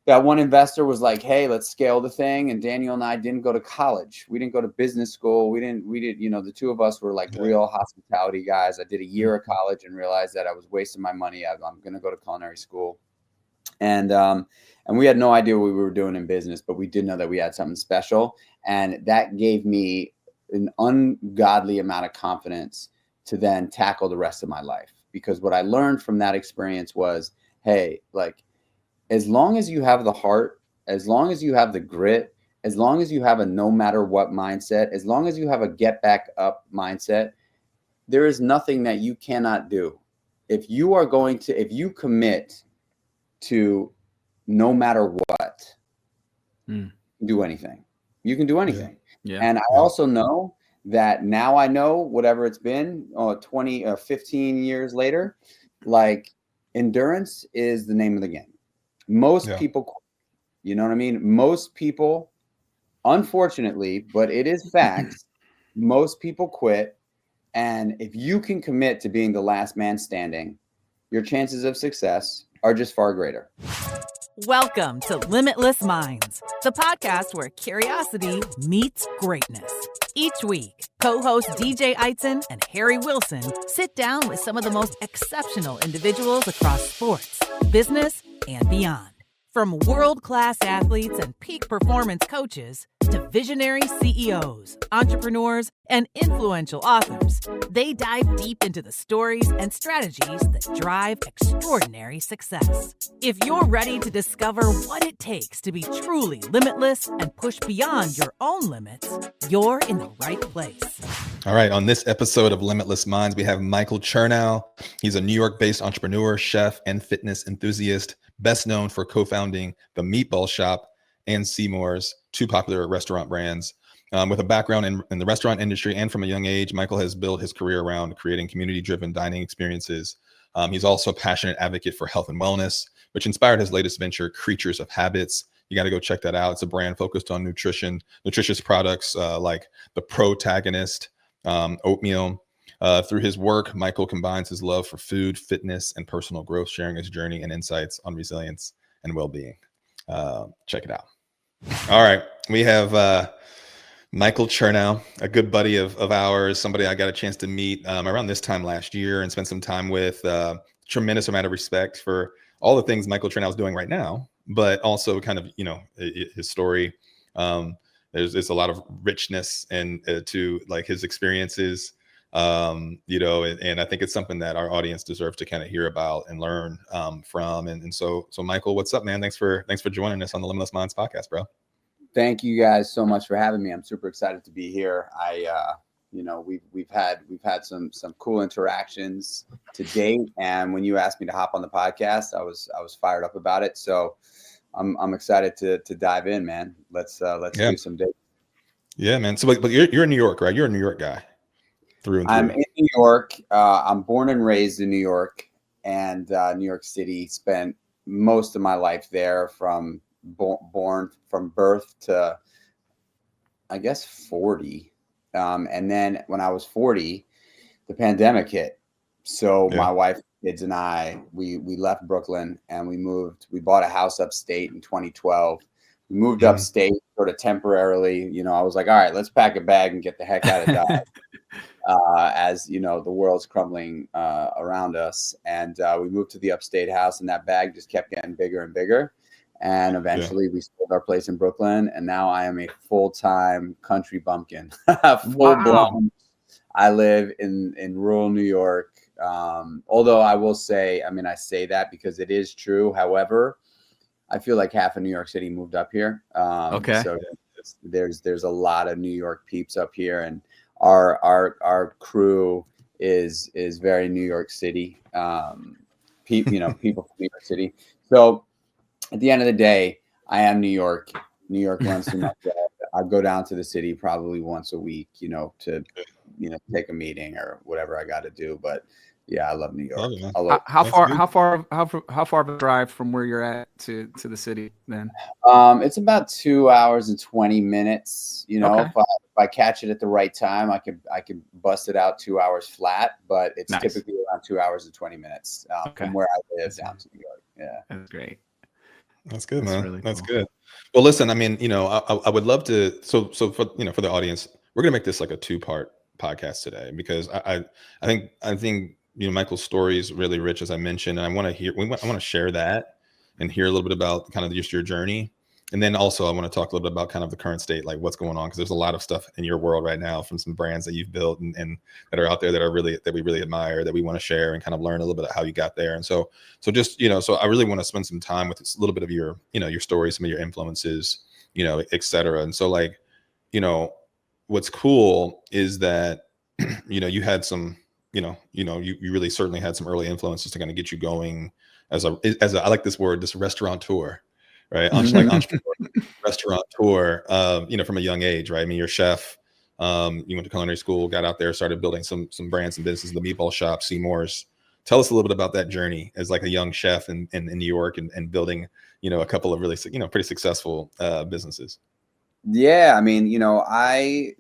that one investor was like, hey, let's scale the thing. And Daniel and I didn't go to college. We didn't go to business school. We did, the two of us were like real hospitality guys. I did a year of college and realized that I was wasting my money. I'm going to go to culinary school. And we had no idea what we were doing in business, but we did know that we had something special. And that gave me an ungodly amount of confidence to then tackle the rest of my life. Because what I learned from that experience was, hey, like, as long as you have the heart, as long as you have the grit, as long as you have a no matter what mindset, as long as you have a get back up mindset, there is nothing that you cannot do. If you commit to no matter what, do anything. You can do anything. Yeah. And I also know that now I know, whatever it's been, 20 or 15 years later, like, endurance is the name of the game. Most people quit. You know what I mean? Most people, unfortunately, but it is facts, most people quit. And if you can commit to being the last man standing, your chances of success are just far greater. Welcome to Limitless Minds, the podcast where curiosity meets greatness. Each week, co-host DJ Eitzen and Harry Wilson sit down with some of the most exceptional individuals across sports, business, and beyond. From world-class athletes and peak performance coaches to visionary CEOs, entrepreneurs, and influential authors, they dive deep into the stories and strategies that drive extraordinary success. If you're ready to discover what it takes to be truly limitless and push beyond your own limits, you're in the right place. All right, on this episode of Limitless Minds, we have Michael Chernow. He's a New York-based entrepreneur, chef, and fitness enthusiast, best known for co-founding the Meatball Shop and Seymour's, two popular restaurant brands. With a background in the restaurant industry and from a young age, Michael has built his career around creating community-driven dining experiences. He's also a passionate advocate for health and wellness, which inspired his latest venture, Creatures of Habits. You got to go check that out. It's a brand focused on nutritious products like the Protagonist oatmeal. Through his work, Michael combines his love for food, fitness, and personal growth, sharing his journey and insights on resilience and well-being. Check it out. All right. We have Michael Chernow, a good buddy of ours, somebody I got a chance to meet around this time last year and spend some time with. Tremendous amount of respect for all the things Michael Chernow is doing right now, but also kind of, his story. There's a lot of richness and to like his experiences. And I think it's something that our audience deserves to kind of hear about and learn from. And so Michael, what's up, man? Thanks for joining us on the Limitless Minds podcast, bro. Thank you guys so much for having me. I'm super excited to be here. We've had some cool interactions to date, and when you asked me to hop on the podcast, I was fired up about it. So I'm excited to dive in, man. Let's do some dates. Yeah, man. So but you're in New York, right? You're a New York guy. I'm in New York. I'm born and raised in New York and New York City. Spent most of my life there from born from birth to, I guess, 40. And then when I was 40, the pandemic hit. So my wife, kids, and I, we left Brooklyn and we bought a house upstate in 2012. We moved upstate sort of temporarily. I was like, all right, let's pack a bag and get the heck out of Dodge. As the world's crumbling around us. And we moved to the upstate house, and that bag just kept getting bigger and bigger. And eventually we sold our place in Brooklyn, and now I am a full-time country bumpkin. Full-blown. I live in rural New York. Although I will say, I say that because it is true. However, I feel like half of New York City moved up here. So there's a lot of New York peeps up here, and our crew is very New York City. People from New York City. So at the end of the day, I am New York. New York runs through my blood. I go down to the city probably once a week, to take a meeting or whatever I got to do. But yeah, I love New York. How far of a drive from where you're at to the city then? It's about 2 hours and 20 minutes. If I catch it at the right time, I could bust it out 2 hours flat, but it's typically around 2 hours and 20 minutes from where I live down to New York. Yeah, that's great. That's good, man. Really That's cool. good. Well, listen, I mean, I would love to, so for, for the audience, we're going to make this like a 2-part podcast today, because I think, Michael's story is really rich, as I mentioned, and I want to share that and hear a little bit about kind of just your journey. And then also I want to talk a little bit about kind of the current state, like what's going on, because there's a lot of stuff in your world right now from some brands that you've built and that are out there that we really admire, that we want to share and kind of learn a little bit of how you got there. And so just, so I really want to spend some time with a little bit of your, your story, some of your influences, et cetera. And so like, what's cool is that, you had some, you really certainly had some early influences to kind of get you going as a I like this word, this restaurateur. Right. Like entrepreneur, restaurateur, from a young age, right? I mean, you're a chef, you went to culinary school, got out there, started building some brands and businesses, the Meatball Shop, Seymour's. Tell us a little bit about that journey as like a young chef in New York and building, a couple of really, pretty successful businesses. Yeah. I mean, I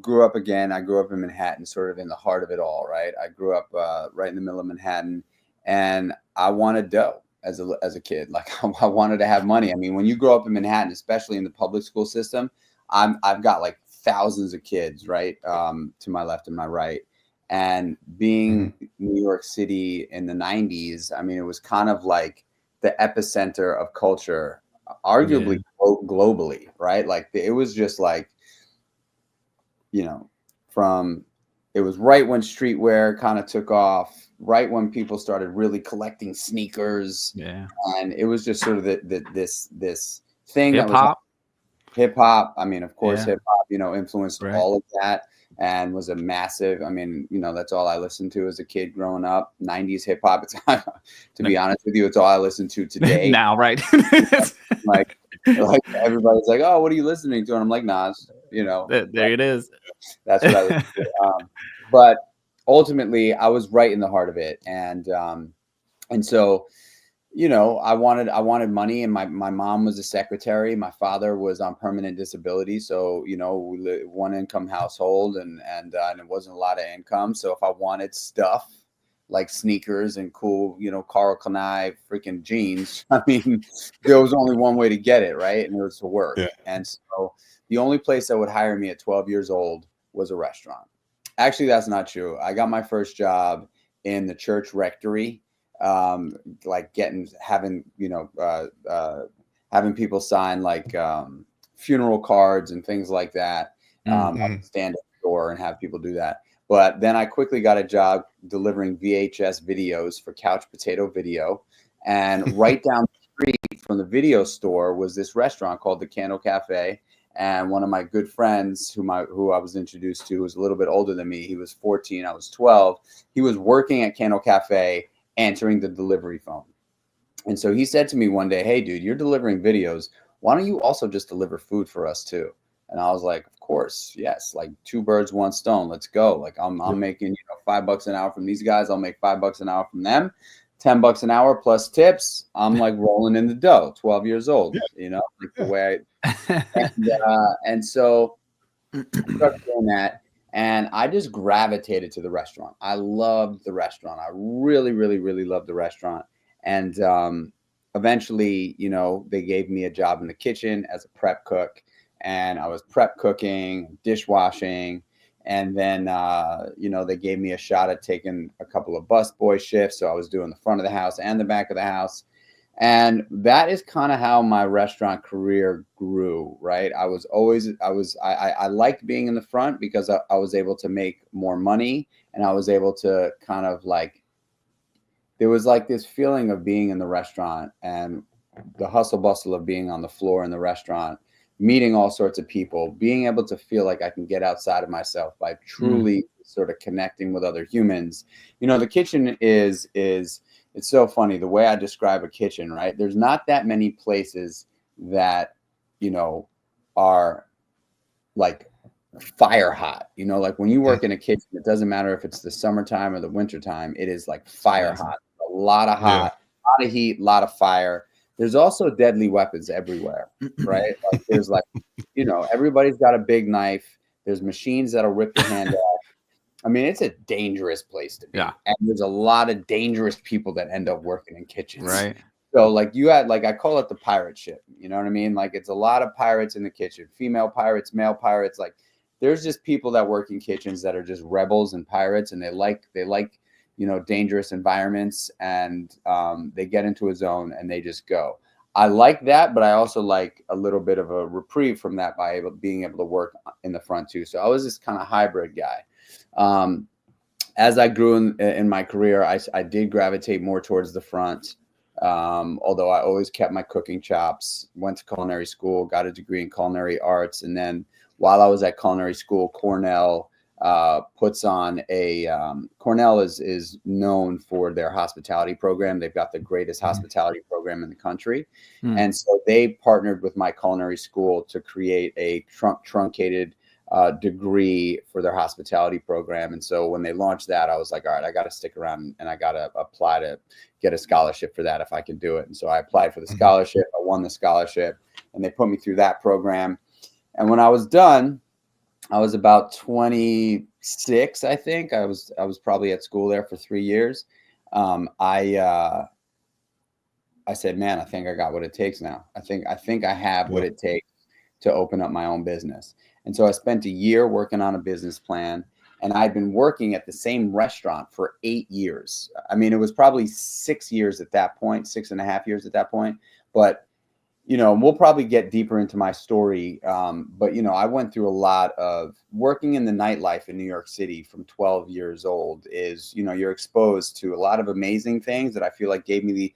grew up in Manhattan, sort of in the heart of it all, right? I grew up right in the middle of Manhattan, and I wanted dough. As a kid, like I wanted to have money. I mean, when you grow up in Manhattan, especially in the public school system, I've got like thousands of kids, right, to my left and my right. And being New York City in the 90s, I mean, it was kind of like the epicenter of culture, arguably globally, right? Like it was just like, it was right when streetwear kind of took off, right when people started really collecting sneakers. Yeah. And it was just sort of this thing Hip hop. Hip hop. I mean, of course, Yeah. hip hop, influenced all of that and was a massive, I mean, that's all I listened to as a kid growing up. 90s hip hop. It's to be honest with you, it's all I listen to today. Now, right? like everybody's like, oh, what are you listening to? And I'm like, Nas, There it is. That's what I listen to. But ultimately, I was right in the heart of it, and so, I wanted money, and my mom was a secretary. My father was on permanent disability, so we lived one income household, and it wasn't a lot of income. So if I wanted stuff like sneakers and cool, Carl Kanai freaking jeans, I mean, there was only one way to get it, right, and it was to work. Yeah. And so the only place that would hire me at 12 years old was a restaurant. Actually, that's not true. I got my first job in the church rectory, like having people sign like funeral cards and things like that. Stand at the door and have people do that. But then I quickly got a job delivering VHS videos for Couch Potato Video, and right down the street from the video store was this restaurant called the Candle Cafe. And one of my good friends who I was introduced to was a little bit older than me. He was 14, I was 12. He was working at Candle Cafe, answering the delivery phone. And so he said to me one day, hey, dude, you're delivering videos. Why don't you also just deliver food for us too? And I was like, of course, yes. Like 2 birds, 1 stone. Let's go. Like I'm making $5 an hour from these guys. I'll make $5 an hour from them. $10 an hour plus tips. I'm like rolling in the dough. 12 years old. Like the way and so I started doing that, and I just gravitated to the restaurant. I loved the restaurant. I really, really, really loved the restaurant. And eventually, they gave me a job in the kitchen as a prep cook, and I was prep cooking, dishwashing. And then, they gave me a shot at taking a couple of busboy shifts. So I was doing the front of the house and the back of the house. And that is kind of how my restaurant career grew, right? I liked being in the front because I was able to make more money, and I was able to kind of like, there was like this feeling of being in the restaurant and the hustle bustle of being on the floor in the restaurant, meeting all sorts of people, being able to feel like I can get outside of myself by truly sort of connecting with other humans. The kitchen is it's so funny the way I describe a kitchen, right? There's not that many places that, are like fire hot, like when you work in a kitchen, it doesn't matter if it's the summertime or the wintertime, it is like fire hot, a lot of hot, a lot of heat, a lot of fire. There's also deadly weapons everywhere, right? Like there's like, everybody's got a big knife. There's machines that'll rip your hand off. I mean, it's a dangerous place to be. Yeah. And there's a lot of dangerous people that end up working in kitchens. Right. So like you had, like, I call it the pirate ship, you know what I mean? Like it's a lot of pirates in the kitchen, female pirates, male pirates. Like there's just people that work in kitchens that are just rebels and pirates, and they like, dangerous environments, and they get into a zone and they just go. I like that, but I also like a little bit of a reprieve from that by being able to work in the front too. So I was this kind of hybrid guy. As I grew in my career, I did gravitate more towards the front. Although I always kept my cooking chops, went to culinary school, got a degree in culinary arts. And then while I was at culinary school, Cornell puts on Cornell is known for their hospitality program. They've got the greatest hospitality program in the country. And so they partnered with my culinary school to create a truncated degree for their hospitality program. And so when they launched that, I was like, all right, I got to stick around and I got to apply to get a scholarship for that if I can do it. And so I applied for the scholarship. I won the scholarship, and they put me through that program. And when I was done, I was about 26, I think. I was probably at school there for 3 years. I said, man, I think I got what it takes now. I think I have what it takes to open up my own business. And so I spent a year working on a business plan, and I'd been working at the same restaurant for 8 years. I mean, it was probably 6 years at that point, 6.5 years at that point. But, we'll probably get deeper into my story. But, I went through a lot of working in the nightlife in New York City from 12 years old. You're exposed to a lot of amazing things that I feel like gave me the,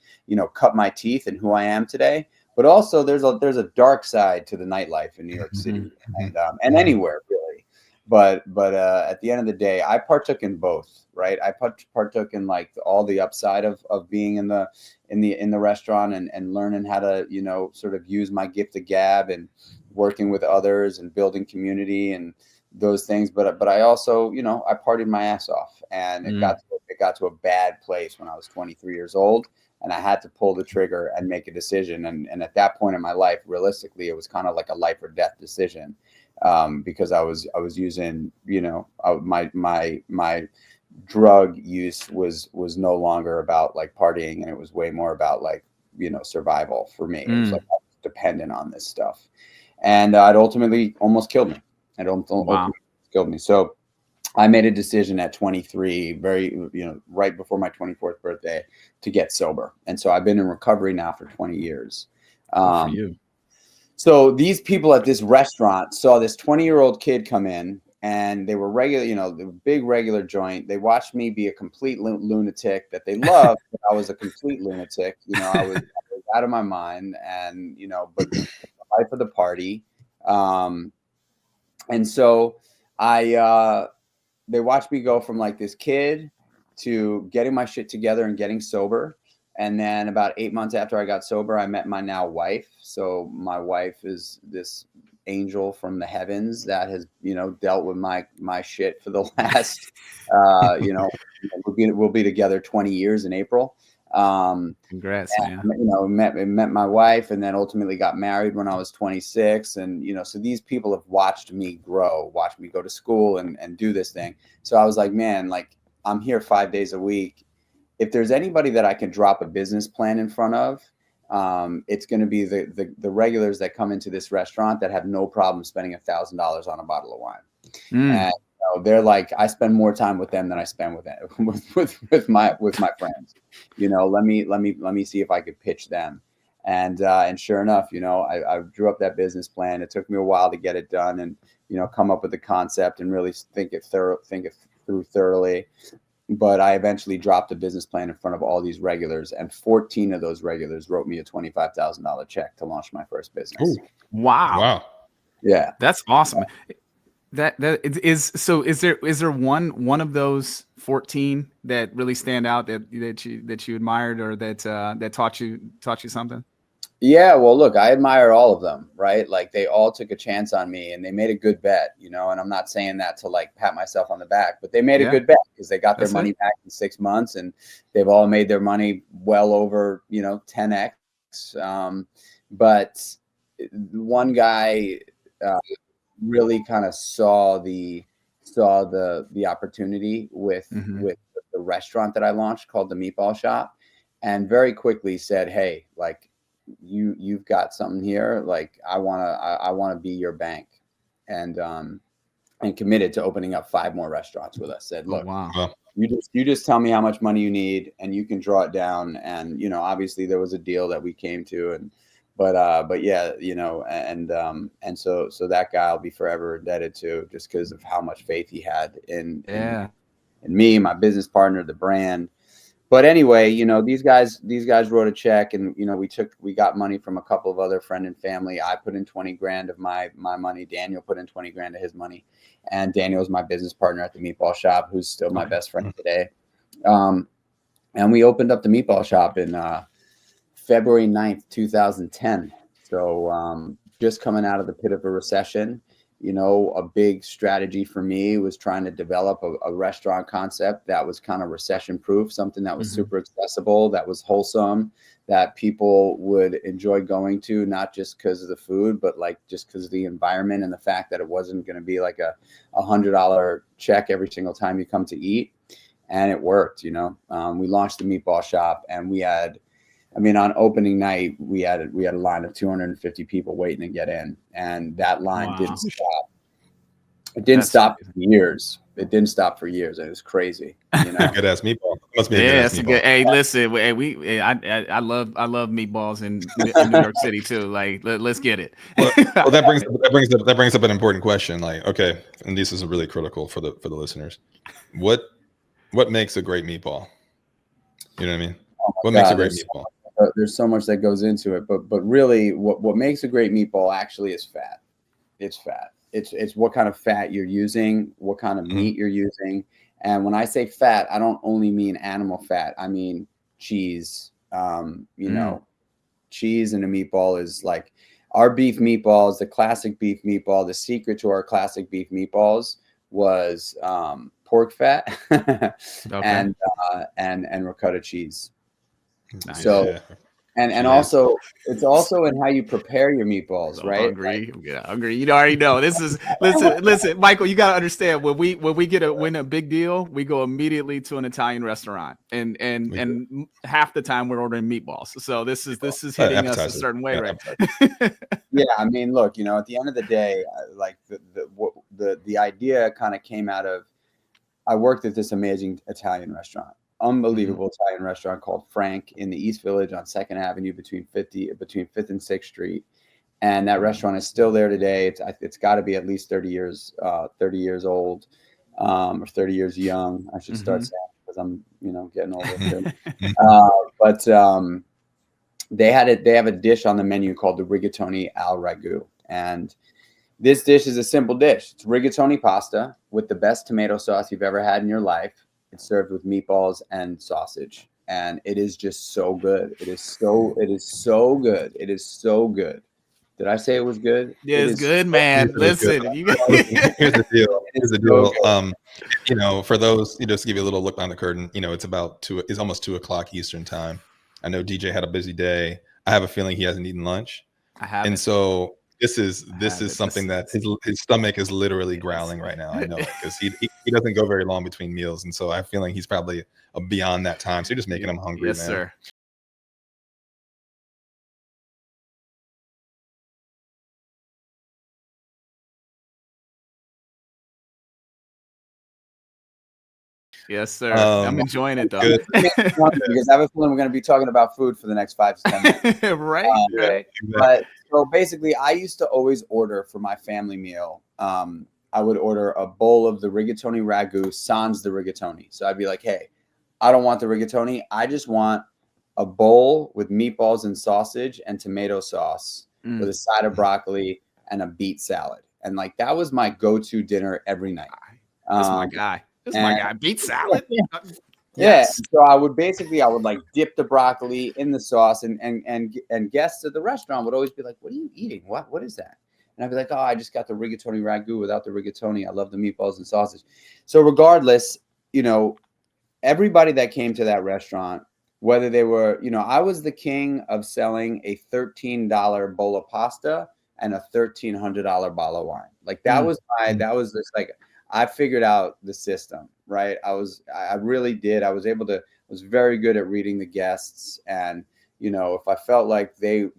cut my teeth in who I am today. But also there's a dark side to the nightlife in New York City and anywhere really. But at the end of the day, I partook in both, right? I partook in like all the upside of being in the restaurant and learning how to, sort of use my gift of gab and working with others and building community and those things. But I also, I partied my ass off, and it got to a bad place when I was 23 years old. And I had to pull the trigger and make a decision. And at that point in my life, realistically, it was kind of like a life or death decision, because I was using, my drug use was no longer about like partying, and it was way more about like, survival for me. It was like I was dependent on this stuff, and it ultimately almost killed me. It ultimately killed me. So I made a decision at 23, right before my 24th birthday, to get sober. And so I've been in recovery now for 20 years. For you. So these people at this restaurant saw this 20-year-old kid come in, and they were regular, the big regular joint. They watched me be a complete lunatic that they loved. But I was a complete lunatic. I was out of my mind, and, but the life of the party. And so they watched me go from like this kid to getting my shit together and getting sober. And then about 8 months after I got sober, I met my now wife. So my wife is this angel from the heavens that has, dealt with my shit for the last, we'll be together 20 years in April. Congrats, and, man. met my wife, and then ultimately got married when I was 26. And, so these people have watched me grow, watched me go to school and do this thing. So I was like, man, like I'm here 5 days a week. If there's anybody that I can drop a business plan in front of, it's going to be the regulars that come into this restaurant that have no problem spending $1,000 on a bottle of wine. And they're like, I spend more time with them than I spend with my friends. Let me see if I could pitch them. And sure enough, I drew up that business plan. It took me a while to get it done and, come up with the concept and really think it through thoroughly. But I eventually dropped a business plan in front of all these regulars, and 14 of those regulars wrote me a $25,000 check to launch my first business. Ooh, wow. Yeah. That's awesome. That is so. Is there one of those 14 that really stand out that you admired, or that taught you something? Yeah, well, look, I admire all of them, right? Like they all took a chance on me, and they made a good bet, and I'm not saying that to like pat myself on the back, but they made a good bet because they got their money back in 6 months, and they've all made their money well over, 10x. But one guy really kind of saw the opportunity with the restaurant that I launched called the Meatball Shop. and very quickly said, hey, like you've got something here. Like I want to be your bank. And committed to opening up 5 more restaurants with us. Said, look, wow. you just tell me how much money you need and you can draw it down. And, you know, obviously there was a deal that we came to, and, but yeah, you know, and so that guy I'll be forever indebted to, just because of how much faith he had in me, my business partner, the brand. But anyway, you know, these guys wrote a check, and, you know, we got money from a couple of other friend and family. I put in 20 grand of my money. Daniel put in 20 grand of his money. And Daniel's my business partner at the Meatball Shop, who's still my best friend today. And we opened up the Meatball Shop in February 9th, 2010. So just coming out of the pit of a recession. You know, a big strategy for me was trying to develop a restaurant concept that was kind of recession proof, something that was super accessible, that was wholesome, that people would enjoy going to, not just because of the food, but like just because of the environment and the fact that it wasn't going to be like a $100 check every single time you come to eat. And it worked, you know. We launched the Meatball Shop, and we had, I mean, on opening night, we had a line of 250 people waiting to get in, and that line didn't stop. It didn't stop for years. It didn't stop for years. It was crazy. You know? Good ass meatball. Must be a Yeah, good that's ass a meatball. good. Hey, listen, I love meatballs in New York City too. Like, let's get it. Well, that brings up an important question. Like, okay, and this is really critical for the listeners. What makes a great meatball? You know what I mean? What makes a great meatball? There's so much that goes into it, but really, what makes a great meatball actually is fat. It's fat. It's what kind of fat you're using, what kind of meat you're using. And when I say fat, I don't only mean animal fat. I mean cheese. You know, cheese in a meatball is like our beef meatballs, the classic beef meatball. The secret to our classic beef meatballs was pork fat and ricotta cheese. Nice. So. Yeah. And also, it's also in how you prepare your meatballs, right? Hungry, yeah, hungry. You already know this is. Listen, Michael. You gotta understand when we win a big deal, we go immediately to an Italian restaurant, and half the time we're ordering meatballs. So this is hitting us a certain way, right? Yeah, I mean, look, you know, at the end of the day, like the idea kind of came out of, I worked at this amazing Italian restaurant. Unbelievable Italian restaurant called Frank in the East Village on 2nd Avenue between 5th and 6th Street. And that restaurant is still there today. It's got to be at least 30 years old, or 30 years young. I should start saying, because I'm, you know, getting older too. But they have a dish on the menu called the rigatoni al ragu. And this dish is a simple dish. It's rigatoni pasta with the best tomato sauce you've ever had in your life. It's served with meatballs and sausage, and it is just so good. It is so good. It is so good. Did I say it was good? Yeah, it's good, man. Listen, here's the deal. Here's the deal. You know, for those, just to give you a little look behind the curtain, you know, it's almost 2:00 Eastern time. I know DJ had a busy day. I have a feeling he hasn't eaten lunch. I haven't. And so this is something that his stomach is literally growling right now. I know it, because he doesn't go very long between meals, and so I feel like he's probably beyond that time. So you're just making him hungry, yes, man. Sir. Yes, sir. I'm enjoying it though. Because I have a feeling we're going to be talking about food for the next 5 to 10 minutes. Right. Right. But so basically, I used to always order for my family meal. I would order a bowl of the rigatoni ragu, sans the rigatoni. So I'd be like, hey, I don't want the rigatoni. I just want a bowl with meatballs and sausage and tomato sauce with a side of broccoli and a beet salad. And like, that was my go-to dinner every night. That's my guy. That's my guy. Beet salad. Yes. Yeah. So I would like dip the broccoli in the sauce, and guests at the restaurant would always be like, what are you eating? What is that? And I'd be like, oh, I just got the rigatoni ragu without the rigatoni. I love the meatballs and sausage. So regardless, you know, everybody that came to that restaurant, whether they were, you know, I was the king of selling a $13 bowl of pasta and a $1,300 bottle of wine. Like that was just like, I figured out the system, right? I really did. I was able to was very good at reading the guests. And, you know, if I felt like they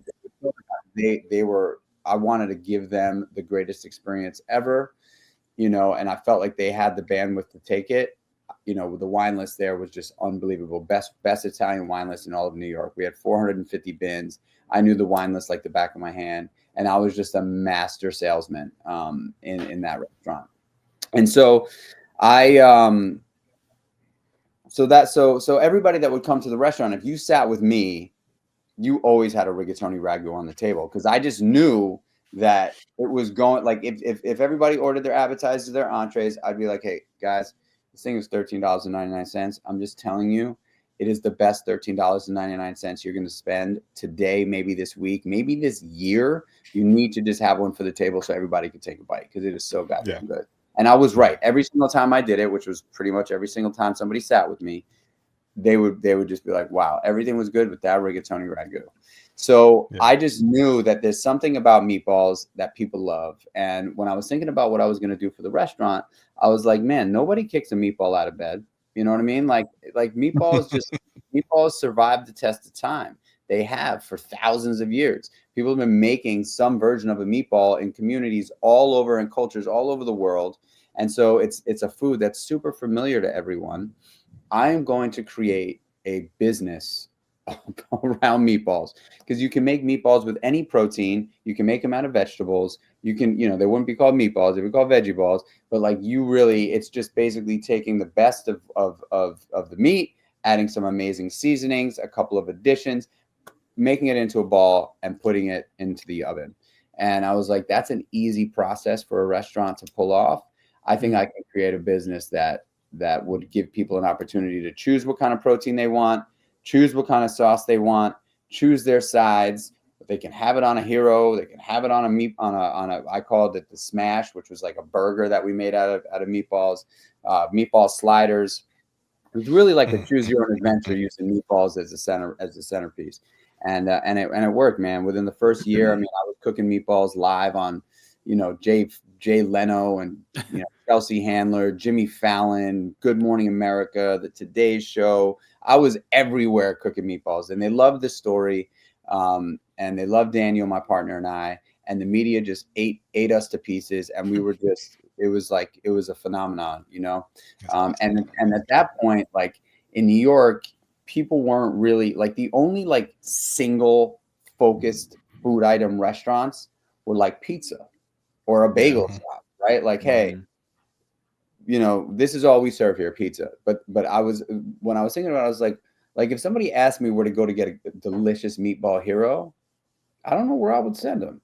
were, I wanted to give them the greatest experience ever, you know, and I felt like they had the bandwidth to take it. You know, the wine list there was just unbelievable. Best Italian wine list in all of New York. We had 450 bins. I knew the wine list like the back of my hand, and I was just a master salesman in that restaurant. And so so everybody that would come to the restaurant, if you sat with me, you always had a rigatoni ragu on the table, because I just knew that it was going, like, if everybody ordered their appetizers, their entrees, I'd be like, hey guys, this thing is $13.99. I'm just telling you, it is the best $13.99 you're going to spend today, maybe this week, maybe this year. You need to just have one for the table so everybody can take a bite, because it is so goddamn good. And I was right every single time I did it, which was pretty much every single time somebody sat with me. They would just be like, wow, everything was good with that rigatoni ragu. So I just knew that there's something about meatballs that people love. And when I was thinking about what I was going to do for the restaurant, I was like, man, nobody kicks a meatball out of bed. You know what I mean? Like meatballs meatballs survive the test of time. They have for thousands of years. People have been making some version of a meatball in communities all over, and cultures all over the world. And so it's a food that's super familiar to everyone. I am going to create a business around meatballs, because you can make meatballs with any protein. You can make them out of vegetables. You can, you know, they wouldn't be called meatballs, they would be called veggie balls. But like, you really, it's just basically taking the best of the meat, adding some amazing seasonings, a couple of additions, making it into a ball and putting it into the oven. And I was like, that's an easy process for a restaurant to pull off. I think I can create a business that would give people an opportunity to choose what kind of protein they want, choose what kind of sauce they want, choose their sides. They can have it on a hero. They can have it on a meat, on a, I called it the smash, which was like a burger that we made out of meatballs, meatball sliders. It was really like a choose your own adventure, using meatballs as the centerpiece. And it worked, man. Within the first year, I mean, I was cooking meatballs live on, you know, Jay Leno and, you know, Chelsea Handler, Jimmy Fallon, Good Morning America, the Today Show. I was everywhere cooking meatballs, and they loved the story. And they loved Daniel, my partner, and I, and the media just ate us to pieces. And we were just, it was a phenomenon, you know? And at that point, like in New York, people weren't really, like, the only like single focused food item restaurants were like pizza or a bagel shop, right? Like, hey, you know, this is all we serve here, pizza. But when I was thinking about it, I was like if somebody asked me where to go to get a delicious meatball hero, I don't know where I would send them.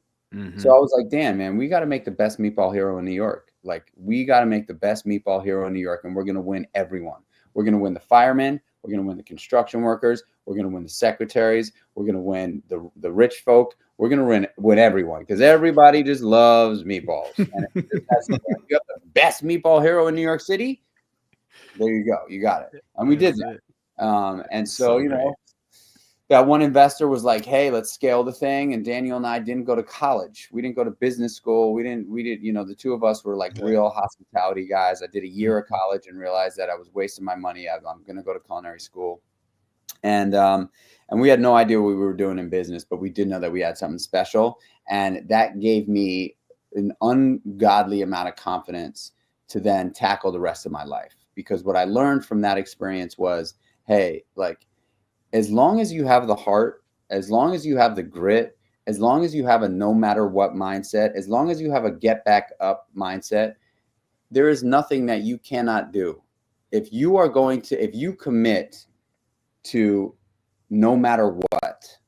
So I was like, damn, man, we got to make the best meatball hero in New York. Like, we got to make the best meatball hero in New York, and we're going to win everyone. We're going to win the firemen. We're going to win the construction workers. We're going to win the secretaries. We're going to win the rich folk. We're going to win everyone, because everybody just loves meatballs. And if you have the best meatball hero in New York City, there you go. You got it. And we did that. And so, you know, that one investor was like, hey, let's scale the thing. And Daniel and I didn't go to college. We didn't go to business school. We did, you know, the two of us were like real hospitality guys. I did a year of college and realized that I was wasting my money. I'm going to go to culinary school. And we had no idea what we were doing in business, but we did know that we had something special. And that gave me an ungodly amount of confidence to then tackle the rest of my life. Because what I learned from that experience was, hey, like, as long as you have the heart, as long as you have the grit, as long as you have a no matter what mindset, as long as you have a get back up mindset, there is nothing that you cannot do. If you commit to no matter what,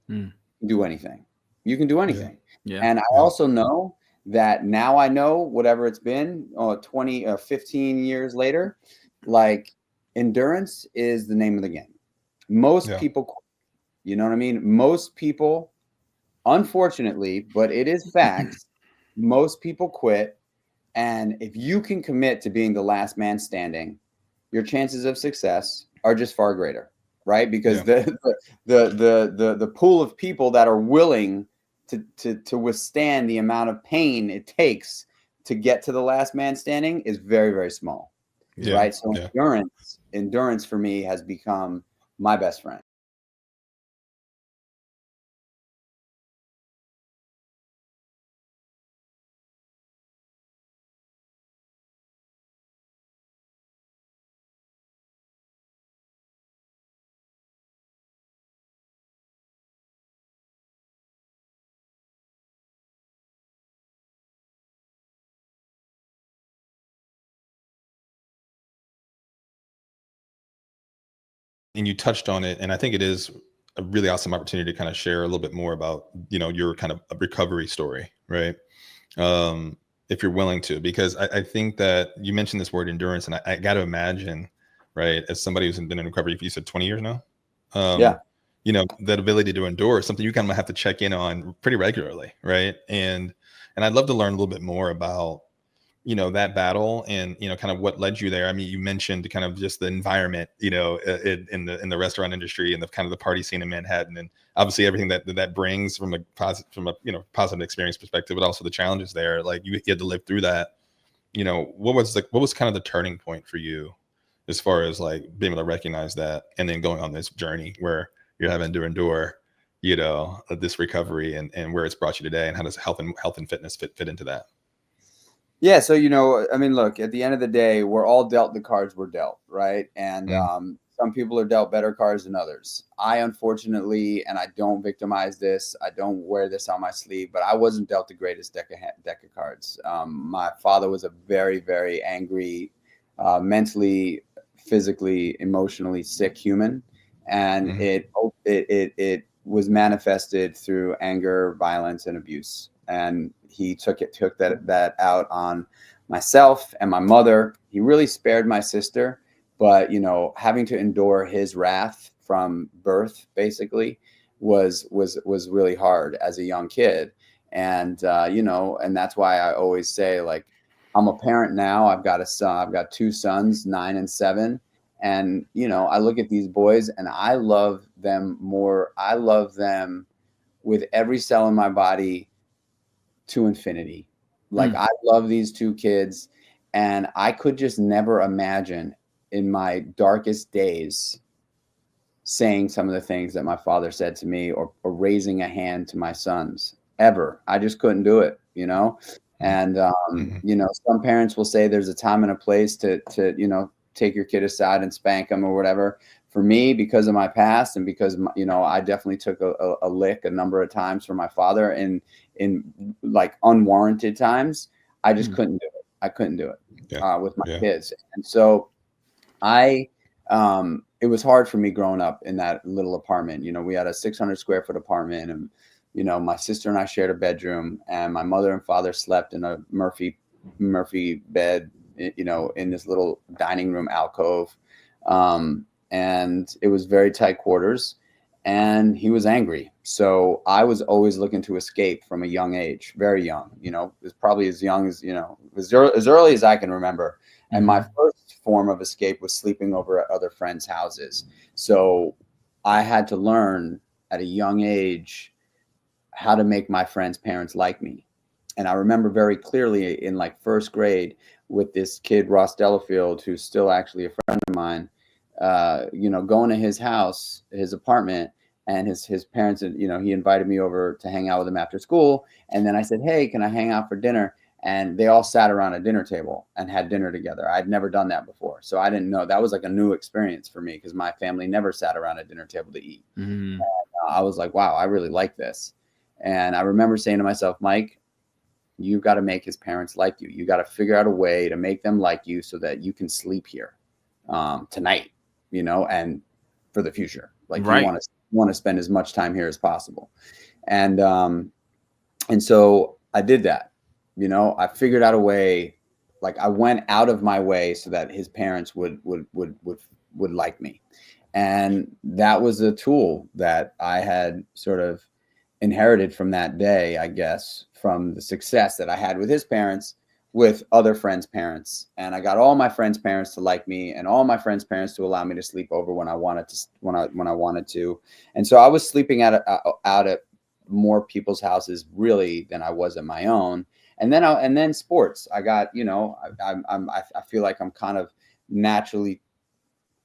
do anything. You can do anything. Yeah. And I also know that now I know, whatever it's been, 20 or 15 years later, like, endurance is the name of the game. Most people quit. You know what I mean? Most people, unfortunately, but it is facts, most people quit. And if you can commit to being the last man standing, your chances of success are just far greater, right? Because the pool of people that are willing to withstand the amount of pain it takes to get to the last man standing is very, very small. right? So endurance for me has become my best friend. And you touched on it, and I think it is a really awesome opportunity to kind of share a little bit more about, your kind of recovery story, right? If you're willing to, because I think that you mentioned this word endurance, and I got to imagine, right, as somebody who's been in recovery, you said 20 years now, Yeah. That ability to endure is something you kind of have to check in on pretty regularly, right? And I'd love to learn a little bit more about that battle and kind of what led you there. I mean, you mentioned kind of just the environment, in the restaurant industry and the kind of the party scene in Manhattan, and obviously everything that brings from a positive experience perspective, but also the challenges there. Like you had to live through that. What was kind of the turning point for you as far as like being able to recognize that and then going on this journey where you're having to endure this recovery and where it's brought you today, and how does health and fitness fit into that? Yeah. So, I mean, look, at the end of the day, we're all dealt the cards we're dealt, right? And some people are dealt better cards than others. I, unfortunately, and I don't victimize this, I don't wear this on my sleeve, but I wasn't dealt the greatest deck of cards. My father was a very, very angry, mentally, physically, emotionally sick human. And it was manifested through anger, violence, and abuse. And he took that out on myself and my mother. He really spared my sister, but having to endure his wrath from birth basically was really hard as a young kid. And and that's why I always say, like, I'm a parent now. I've got a son. I've got two sons, 9 and 7. And I look at these boys and I love them more. I love them with every cell in my body to infinity. Like, I love these two kids, and I could just never imagine in my darkest days saying some of the things that my father said to me, or raising a hand to my sons, ever. I just couldn't do it, And some parents will say there's a time and a place to take your kid aside and spank them or whatever. For me, because of my past and because I definitely took a lick a number of times from my father in like unwarranted times, I just couldn't do it. I couldn't do it with my kids. And so it was hard for me growing up in that little apartment. We had a 600 square foot apartment, and my sister and I shared a bedroom, and my mother and father slept in a Murphy bed, in this little dining room alcove. And it was very tight quarters, and he was angry. So I was always looking to escape from a young age, very young, it was probably as young as, as early as I can remember. And my first form of escape was sleeping over at other friends' houses. So I had to learn at a young age how to make my friends' parents like me. And I remember very clearly in like first grade with this kid, Ross Delafield, who's still actually a friend of mine, going to his house, his apartment, and his parents, he invited me over to hang out with him after school. And then I said, hey, can I hang out for dinner? And they all sat around a dinner table and had dinner together. I'd never done that before. So I didn't know. That was like a new experience for me because my family never sat around a dinner table to eat. And, I was like, wow, I really like this. And I remember saying to myself, Mike, you've got to make his parents like you. You got to figure out a way to make them like you so that you can sleep here tonight, and for the future. Like, you want to spend as much time here as possible. And so I did that. I figured out a way. Like, I went out of my way so that his parents would like me. And that was a tool that I had sort of inherited from that day, I guess, from the success that I had with his parents, with other friends' parents. And I got all my friends' parents to like me, and all my friends' parents to allow me to sleep over when I wanted to. And so I was sleeping out at more people's houses really than I was at my own. And then sports. I got, I feel like I'm kind of naturally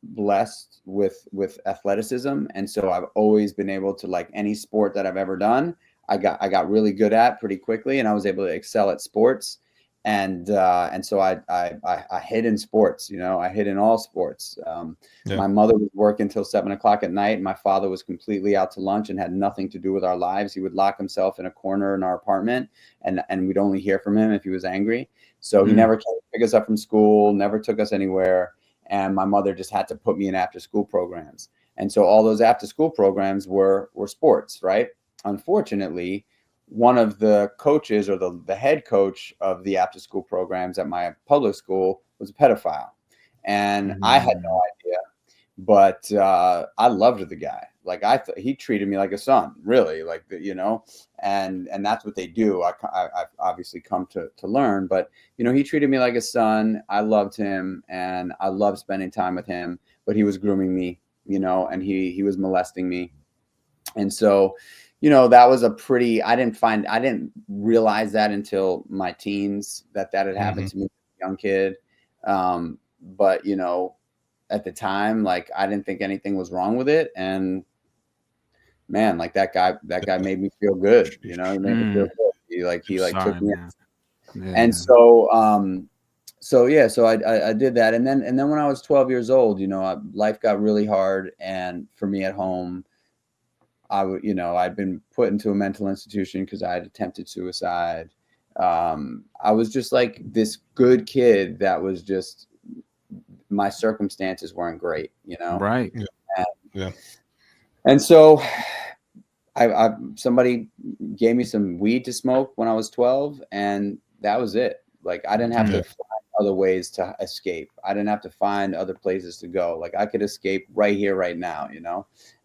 blessed with athleticism, and so I've always been able to, like, any sport that I've ever done, I got really good at pretty quickly, and I was able to excel at sports. And so I hid in sports, I hid in all sports. My mother would work until 7 o'clock at night. My father was completely out to lunch and had nothing to do with our lives. He would lock himself in a corner in our apartment, and we'd only hear from him if he was angry. So he never came to pick us up from school, never took us anywhere. And my mother just had to put me in after school programs. And so all those after school programs were sports, right? Unfortunately, one of the coaches, or the head coach of the after school programs at my public school, was a pedophile. And I had no idea, but I loved the guy. Like, I thought he treated me like a son, really, like, and that's what they do. I've obviously come to learn, but he treated me like a son. I loved him, and I loved spending time with him, but he was grooming me, and he was molesting me. And so, that was I didn't realize that until my teens, that had happened to me as a young kid. But, at the time, like, I didn't think anything was wrong with it. And man, like, that guy made me feel good. He made me feel good. He took me. Yeah. And so, so I did that. And then when I was 12 years old, life got really hard. And for me at home, I'd been put into a mental institution because I had attempted suicide. I was just like this good kid that was just, my circumstances weren't great, Right. And so somebody gave me some weed to smoke when I was 12, and that was it. Like, I didn't have to find other ways to escape. I didn't have to find other places to go. Like, I could escape right here, right now,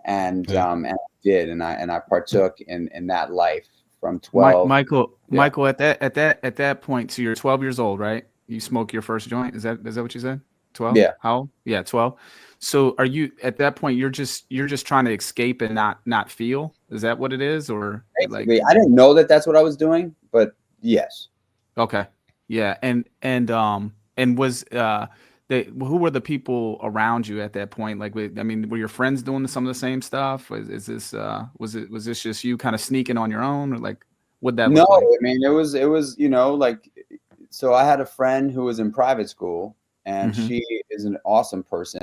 and I did, and I partook in that life from 12. Michael, at that point, so you're 12 years old, right? You smoke your first joint. Is that what you said? 12? Yeah. How old? Yeah, 12. So are you, at that point, you're just trying to escape and not feel? Is that what it is? Or basically, I didn't know that that's what I was doing, but yes. Okay. Yeah. And was who were the people around you at that point? Like, were your friends doing some of the same stuff? Was this just you kind of sneaking on your own, or like, what'd that look like? No, I mean, it was, like, so I had a friend who was in private school, and she is an awesome person.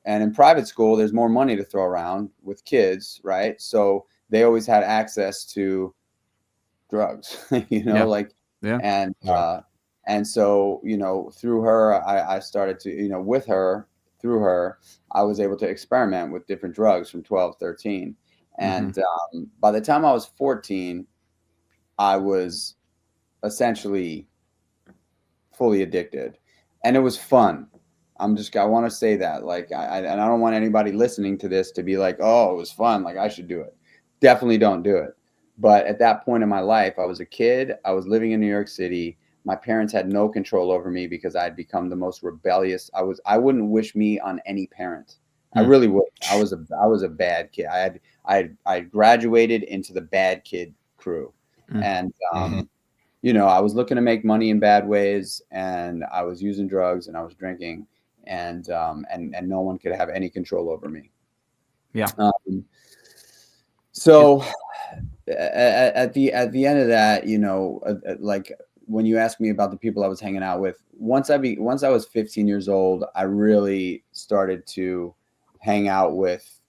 And in private school, there's more money to throw around with kids, right? So they always had access to drugs, and so, through her, I started to, with her, through her, I was able to experiment with different drugs from 12, 13. And by the time I was 14, I was essentially fully addicted, and it was fun. I want to say that, like, and I don't want anybody listening to this to be like, oh, it was fun, like, I should do it. Definitely don't do it. But at that point in my life, I was a kid. I was living in New York City. My parents had no control over me because I had become the most rebellious. I wouldn't wish me on any parent. I really would. I was a bad kid. I graduated into the bad kid crew. And I was looking to make money in bad ways, and I was using drugs, and I was drinking, and no one could have any control over me. Yeah. So at the end of that, like, when you ask me about the people I was hanging out with, once I was 15 years old, I really started to hang out with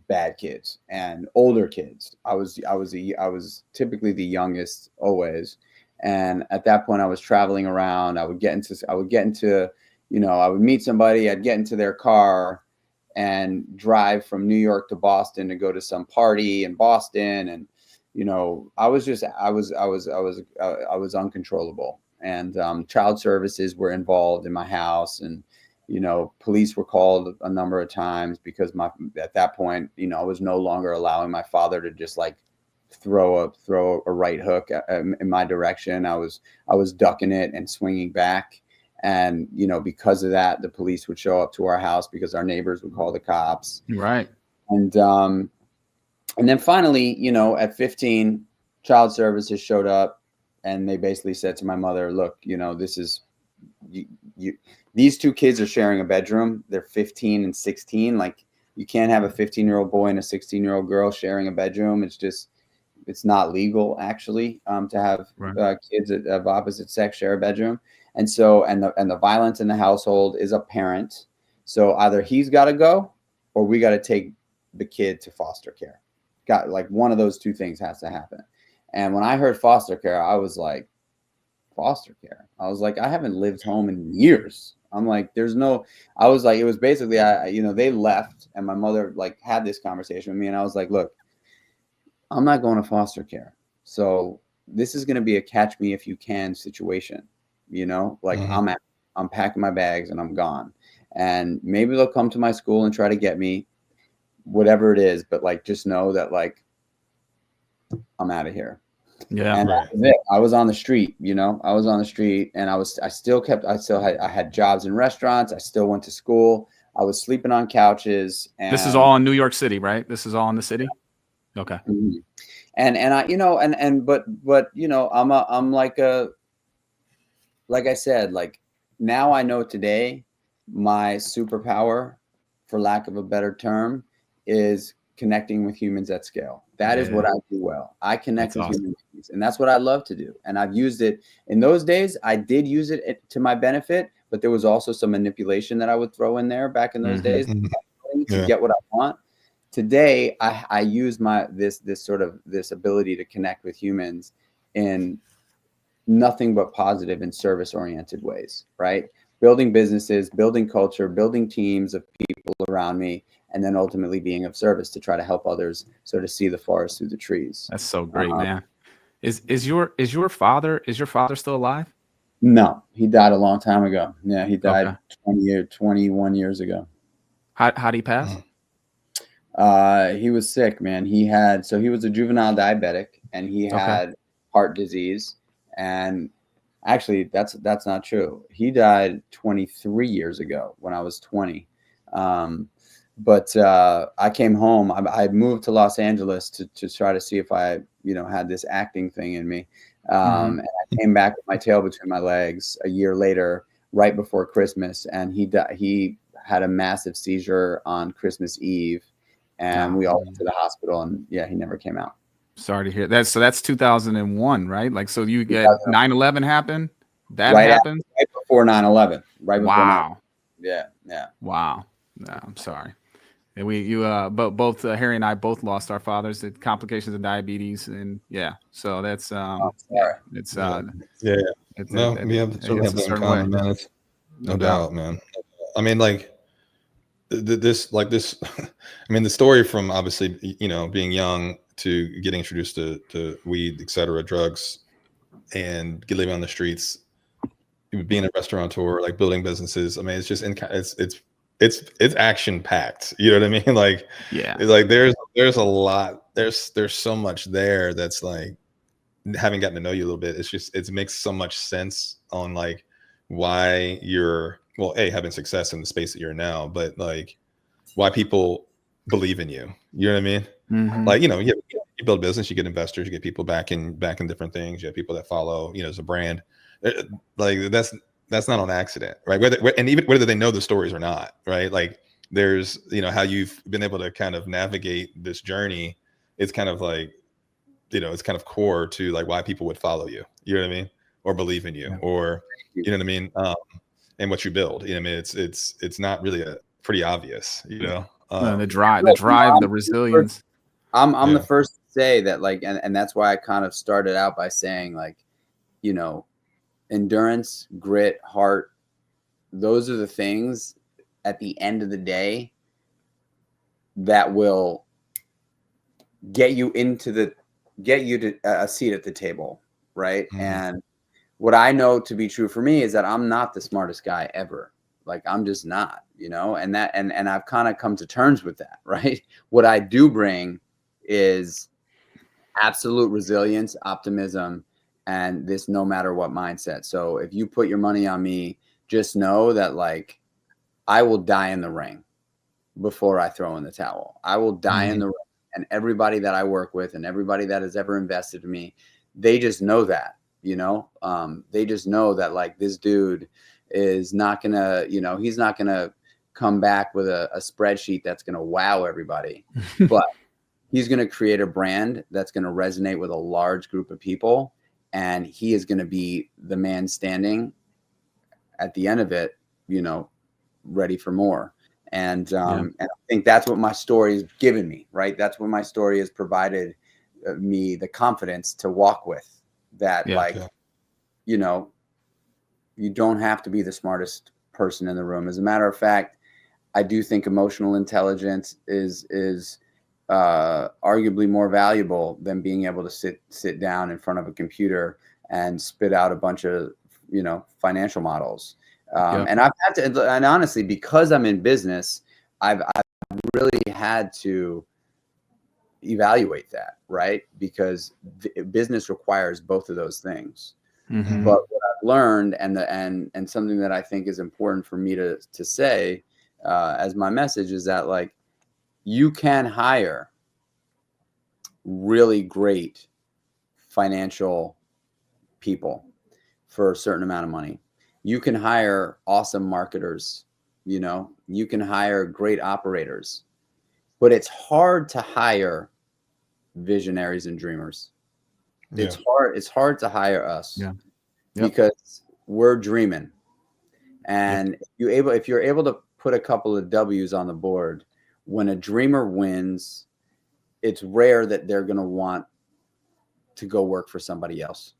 bad kids and older kids. I was typically the youngest always. And at that point, I was traveling around. I would meet somebody, I'd get into their car and drive from New York to Boston to go to some party in Boston. And, I was uncontrollable. And child services were involved in my house, and, police were called a number of times because at that point, I was no longer allowing my father to just, like, throw a right hook in my direction. I was ducking it and swinging back. And, because of that, the police would show up to our house because our neighbors would call the cops. Right. And then finally, at 15, child services showed up, and they basically said to my mother, look, this is, these two kids are sharing a bedroom. They're 15 and 16. Like, you can't have a 15-year-old boy and a 16-year-old girl sharing a bedroom. It's not legal, actually, to have kids of opposite sex share a bedroom. And so, and the violence in the household is apparent. So either he's got to go, or we got to take the kid to foster care. Got, like, one of those two things has to happen. And when I heard foster care, I was like, foster care? I was like, I haven't lived home in years. I'm like, I was like, it was basically, they left, and my mother like had this conversation with me, and I was like, look, I'm not going to foster care. So this is going to be a catch me if you can situation, like I'm packing my bags and I'm gone, and maybe they'll come to my school and try to get me, whatever it is. But like, just know that like, I'm out of here. Yeah. And that was it. I was on the street, I was on the street, and I had jobs in restaurants. I still went to school. I was sleeping on couches. And this is all in New York City, right? This is all in the city. Okay. Mm-hmm. And I, but I'm like I said, like, now I know today my superpower, for lack of a better term, is connecting with humans at scale. That is what I do well. I connect with human beings, and that's what I love to do. And I've used it in those days. I did use it to my benefit, but there was also some manipulation that I would throw in there back in those days to get what I want. Today, I use this ability to connect with humans in nothing but positive and service-oriented ways, right? Building businesses, building culture, building teams of people around me, and then ultimately being of service to try to help others sort of see the forest through the trees. That's so great, man. Is your father still alive? No, he died a long time ago. Yeah, he died 21 years ago. How'd he pass? He was sick, man. He was a juvenile diabetic, and he had heart disease. And actually, that's not true. He died 23 years ago when I was 20. But I came home. I moved to Los Angeles to try to see if I, had this acting thing in me. And I came back with my tail between my legs a year later, right before Christmas. And he had a massive seizure on Christmas Eve. And we all went to the hospital, and he never came out. Sorry to hear that. So that's 2001, right? Like, so you get 9/11 happened. That happened right before 9/11. Right before. Wow. 9/11. Yeah. Wow. No, I'm sorry. And but both Harry and I both lost our fathers to complications of diabetes, and so that's sorry. It's we have a certain common, man. It's no doubt, man. I mean, like this, I mean, the story from obviously, being young to getting introduced to weed, etc., drugs, and living on the streets, being a restaurateur, like building businesses. I mean, it's just it's action packed. You know what I mean? Like, it's like there's a lot. There's so much there that's like, having gotten to know you a little bit, it makes so much sense on like why you're having success in the space that you're in now, but like why people believe in you. You know what I mean? Like, you build a business, you get investors, you get people back in different things. You have people that follow, as a brand. Like that's not on accident, right? Whether they know the stories or not, right? Like there's, how you've been able to kind of navigate this journey. It's kind of like, it's kind of core to like why people would follow you. You know what I mean? Or believe in you, or you know what I mean? And what you build. You know what I mean? It's not really pretty obvious, the drive, the resilience. I'm the first to say that, like, and that's why I kind of started out by saying, like, endurance, grit, heart, those are the things at the end of the day that will get you to a seat at the table, right? And what I know to be true for me is that I'm not the smartest guy ever. Like, I'm just not, and I've kind of come to terms with that, right? What I do bring is absolute resilience, optimism, and this no matter what mindset. So if you put your money on me, just know that, like, I will die in the ring before I throw in the towel. I will die in the ring. And everybody that I work with and everybody that has ever invested in me, they just know that, they just know that, like, this dude is not gonna, he's not gonna come back with a spreadsheet that's gonna wow everybody, but he's gonna create a brand that's gonna resonate with a large group of people, and he is gonna be the man standing at the end of it, ready for more. And I think that's what my story has given me, right? That's what my story has provided me the confidence to walk with. That you don't have to be the smartest person in the room. As a matter of fact, I do think emotional intelligence is arguably more valuable than being able to sit down in front of a computer and spit out a bunch of financial models. And I've had to, and honestly, because I'm in business, I've really had to evaluate that, right? Because business requires both of those things. Mm-hmm. But what I've learned, and something that I think is important for me to say as my message, is that like, you can hire really great financial people for a certain amount of money. You can hire awesome marketers, you can hire great operators, but it's hard to hire visionaries and dreamers. Yeah. It's hard to hire us because we're dreaming. And if you're able to put a couple of W's on the board, when a dreamer wins, it's rare that they're going to want to go work for somebody else,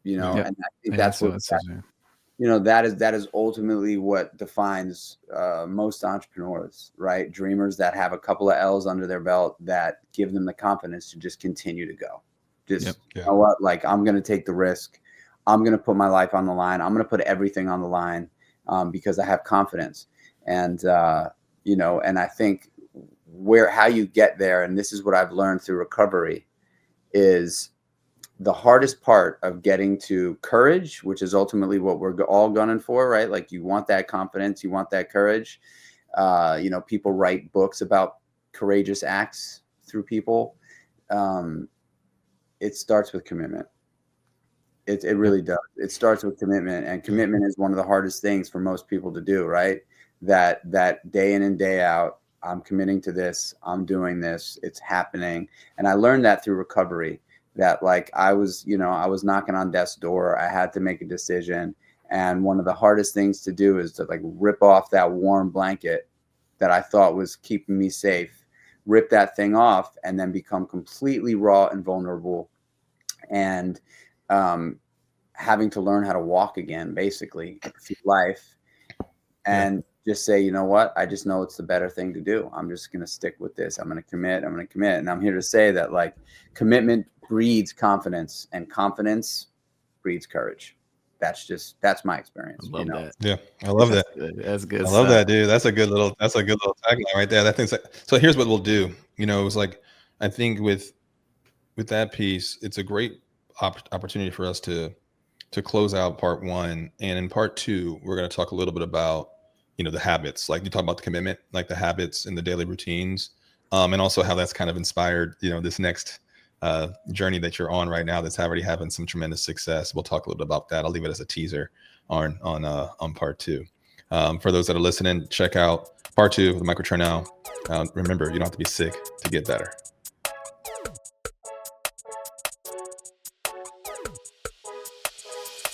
and I think that's what that is ultimately what defines most entrepreneurs, right? Dreamers that have a couple of L's under their belt that give them the confidence to just continue to go. You know what? Like, I'm going to take the risk. I'm going to put my life on the line. I'm going to put everything on the line because I have confidence. And, and I think how you get there, and this is what I've learned through recovery, is the hardest part of getting to courage, which is ultimately what we're all gunning for, right? Like, you want that confidence, you want that courage. People write books about courageous acts through people. It starts with commitment. It really does. It starts with commitment, and commitment is one of the hardest things for most people to do, right? That day in and day out, I'm committing to this, I'm doing this, it's happening. And I learned that through recovery, that like I was knocking on death's door. I had to make a decision. And one of the hardest things to do is to like rip off that warm blanket that I thought was keeping me safe, rip that thing off, and then become completely raw and vulnerable, and having to learn how to walk again, basically, through life, and just say, you know what? I just know it's the better thing to do. I'm just going to stick with this. I'm going to commit. And I'm here to say that like commitment breeds confidence, and confidence breeds courage. That's my experience. I love that. Yeah. I love that. That's good. I love that, dude. That's a good little tagline right there. That thing's like, so here's what we'll do. It was like, I think with that piece, it's a great opportunity for us to close out part one. And in part two, we're going to talk a little bit about, the habits, like you talk about the commitment, like the habits and the daily routines, and also how that's kind of inspired, this next journey that you're on right now that's already having some tremendous success. We'll talk a little bit about that. I'll leave it as a teaser on part two. For those that are listening, check out part two with Michael Chernow. Remember, you don't have to be sick to get better.